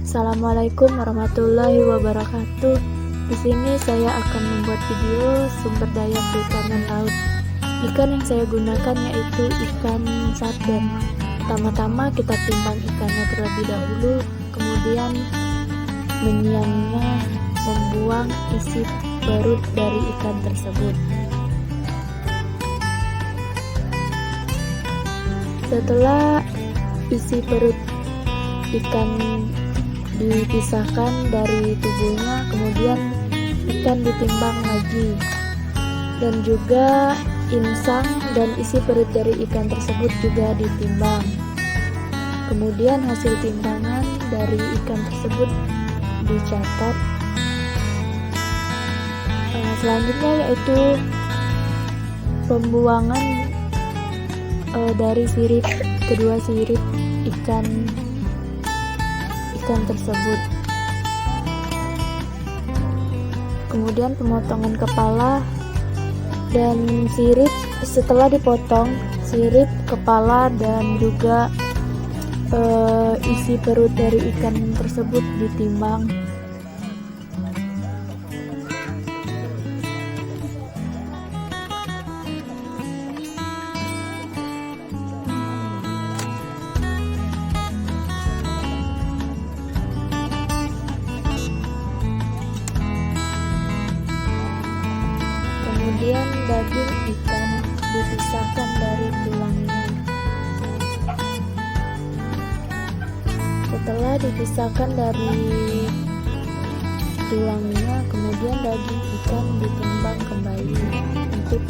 Assalamualaikum warahmatullahi wabarakatuh. Di sini saya akan membuat video sumber daya perikanan laut. Ikan yang saya gunakan yaitu ikan sarden. Pertama-tama kita timbang ikannya terlebih dahulu, kemudian menyiangnya, membuang isi perut dari ikan tersebut. Setelah isi perut ikan dipisahkan dari tubuhnya, kemudian ikan ditimbang lagi, dan juga insang dan isi perut dari ikan tersebut juga ditimbang. Kemudian hasil timbangan dari ikan tersebut dicatat. Selanjutnya yaitu pembuangan dari kedua sirip ikan tersebut. Kemudian pemotongan kepala dan sirip. Setelah dipotong sirip, kepala dan juga isi perut dari ikan tersebut ditimbang. Kemudian daging ikan dipisahkan dari tulangnya. Setelah dipisahkan dari tulangnya, kemudian daging ikan ditimbang kembali untuk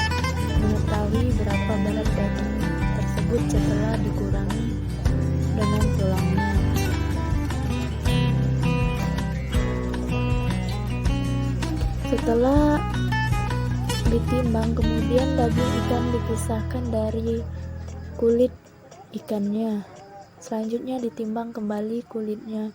mengetahui berapa berat daging tersebut setelah dikurangi dengan tulangnya. Setelah ditimbang, kemudian daging ikan dipisahkan dari kulit ikannya. Selanjutnya ditimbang kembali kulitnya.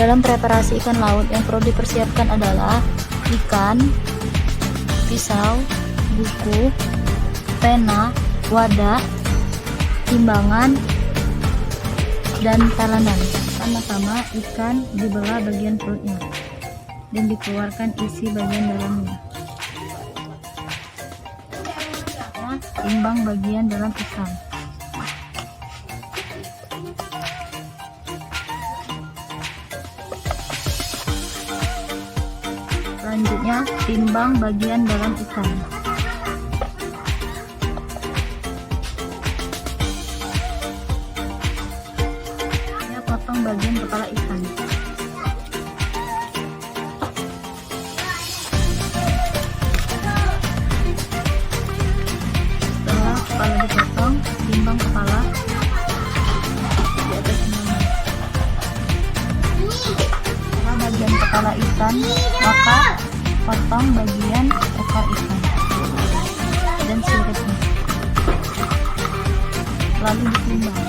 dalam preparasi ikan laut yang perlu dipersiapkan adalah ikan, pisau, buku, pena, wadah, timbangan, dan talenan. Pertama-tama ikan dibelah bagian perutnya dan dikeluarkan isi bagian dalamnya. Timbang bagian dalam ikan. Selanjutnya timbang bagian dalam ikan. Potong bagian kepala ikan. Setelah kepala dipotong, timbang kepala di atas ini. Setelah bagian kepala ikan, maka potong bagian ekor ikan dan siripnya, lalu ditimbang.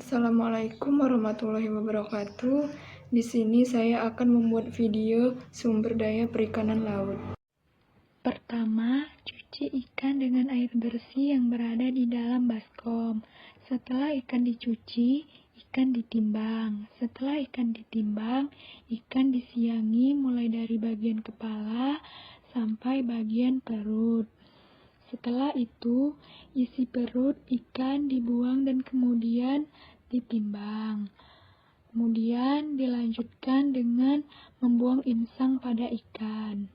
Assalamualaikum warahmatullahi wabarakatuh. Di sini saya akan membuat video sumber daya perikanan laut. Pertama, cuci ikan dengan air bersih yang berada di dalam baskom. Setelah ikan dicuci, ikan ditimbang. Setelah ikan ditimbang, ikan disiangi mulai dari bagian kepala sampai bagian perut. Setelah itu, isi perut ikan dibuang dan kemudian ditimbang. Kemudian dilanjutkan dengan membuang insang pada ikan.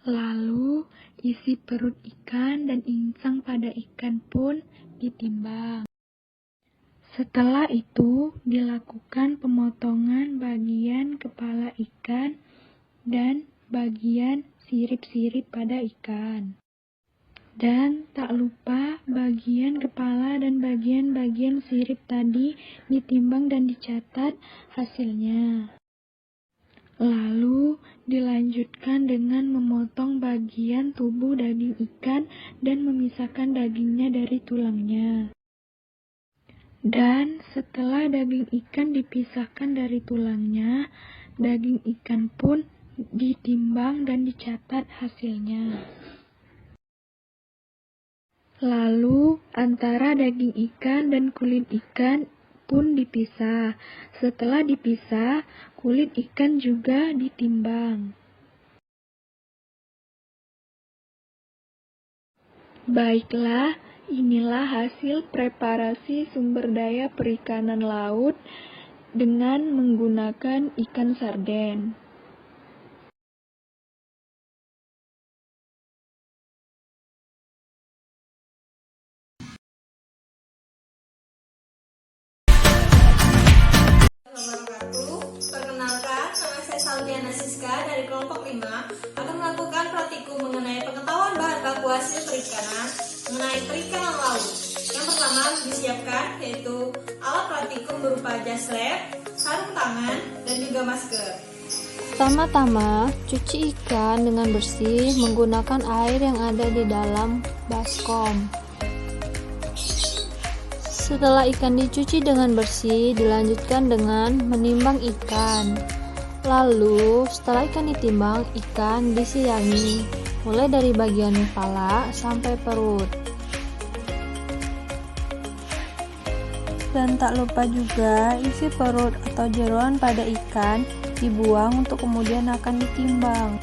Lalu isi perut ikan dan insang pada ikan pun ditimbang. Setelah itu dilakukan pemotongan bagian kepala ikan dan bagian sirip-sirip pada ikan. Dan tak lupa bagian kepala dan bagian-bagian sirip tadi ditimbang dan dicatat hasilnya. Lalu dilanjutkan dengan memotong bagian tubuh daging ikan dan memisahkan dagingnya dari tulangnya. Dan setelah daging ikan dipisahkan dari tulangnya, daging ikan pun ditimbang dan dicatat hasilnya. Lalu antara daging ikan dan kulit ikan pun dipisah. Setelah dipisah, kulit ikan juga ditimbang. Baiklah, inilah hasil preparasi sumber daya perikanan laut dengan menggunakan ikan sarden. Perkenalkan, nama saya Saldiana Siska dari kelompok 5 akan melakukan praktikum mengenai pengetahuan bahan baku hasil perikanan mengenai perikanan laut. Yang pertama disiapkan yaitu alat praktikum berupa jas lab, sarung tangan, dan juga masker. Pertama-tama, cuci ikan dengan bersih menggunakan air yang ada di dalam baskom. Setelah ikan dicuci dengan bersih, dilanjutkan dengan menimbang ikan. Lalu, setelah ikan ditimbang, ikan disiangi, mulai dari bagian kepala sampai perut. Dan tak lupa juga isi perut atau jeroan pada ikan dibuang untuk kemudian akan ditimbang.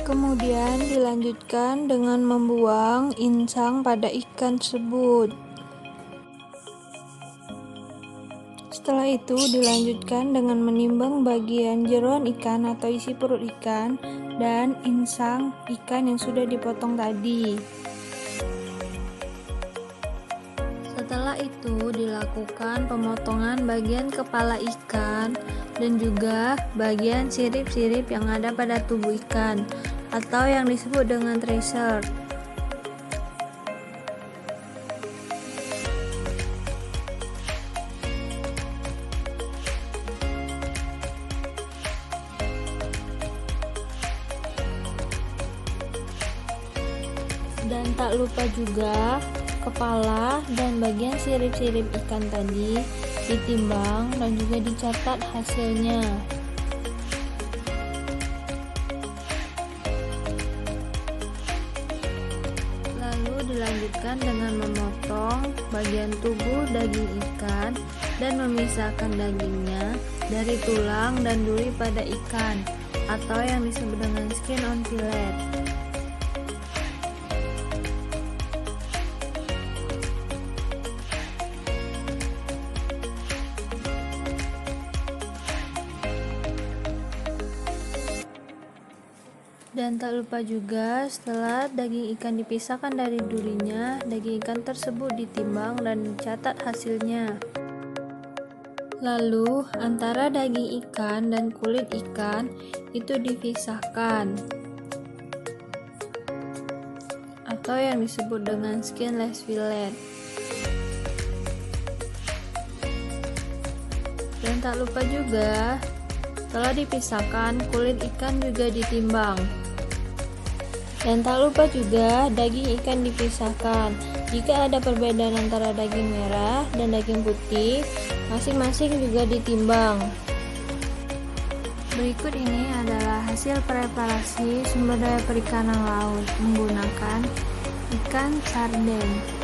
Kemudian dilanjutkan dengan membuang insang pada ikan tersebut. Setelah itu dilanjutkan dengan menimbang bagian jeroan ikan atau isi perut ikan dan insang ikan yang sudah dipotong tadi. Setelah itu dilakukan pemotongan bagian kepala ikan dan juga bagian sirip-sirip yang ada pada tubuh ikan atau yang disebut dengan tracer. Dan tak lupa juga kepala dan bagian sirip-sirip ikan tadi ditimbang dan juga dicatat hasilnya. Lalu dilanjutkan dengan memotong bagian tubuh daging ikan dan memisahkan dagingnya dari tulang dan duri pada ikan atau yang disebut dengan skin on fillet. Dan tak lupa juga setelah daging ikan dipisahkan dari durinya, daging ikan tersebut ditimbang dan dicatat hasilnya. Lalu antara daging ikan dan kulit ikan itu dipisahkan atau yang disebut dengan skinless fillet. Dan tak lupa juga setelah dipisahkan kulit ikan juga ditimbang. Dan tak lupa juga daging ikan dipisahkan. Jika ada perbedaan antara daging merah dan daging putih, masing-masing juga ditimbang. Berikut ini adalah hasil preparasi sumber daya perikanan laut menggunakan ikan sarden.